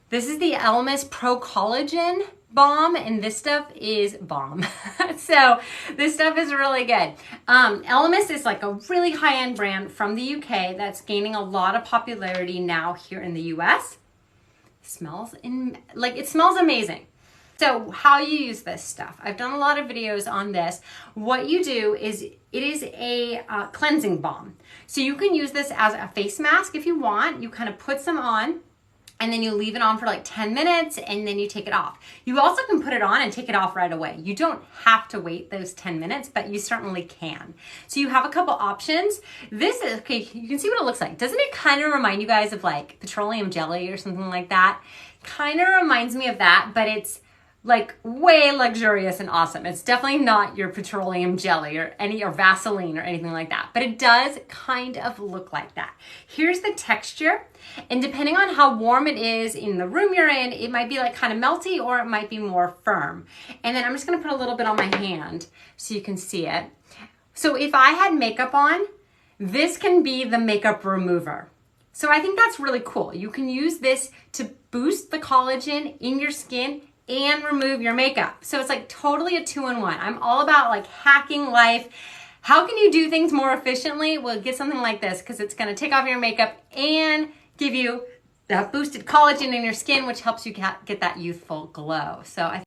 This is the ELEMIS Pro-Collagen Balm, and this stuff is bomb. So this stuff is really good. ELEMIS is like a really high-end brand from the UK that's gaining a lot of popularity now here in the US. It smells amazing. So how you use this stuff. I've done a lot of videos on this. What you do is, it is a cleansing balm. So you can use this as a face mask if you want. You kind of put some on, and then you leave it on for like 10 minutes and then you take it off. You also can put it on and take it off right away. You don't have to wait those 10 minutes, but you certainly can. So you have a couple options. This is, okay, you can see what it looks like. Doesn't it kind of remind you guys of like petroleum jelly or something like that? Kind of reminds me of that, but it's like way luxurious and awesome. It's definitely not your petroleum jelly or Vaseline or anything like that, but it does kind of look like that. Here's the texture, and depending on how warm it is in the room you're in, it might be like kind of melty or it might be more firm. And then I'm just gonna put a little bit on my hand so you can see it. So if I had makeup on, this can be the makeup remover. So I think that's really cool. You can use this to boost the collagen in your skin and remove your makeup. So it's like totally a 2-in-1. I'm all about like hacking life. How can you do things more efficiently? Well, get something like this because it's gonna take off your makeup and give you that boosted collagen in your skin, which helps you get that youthful glow. So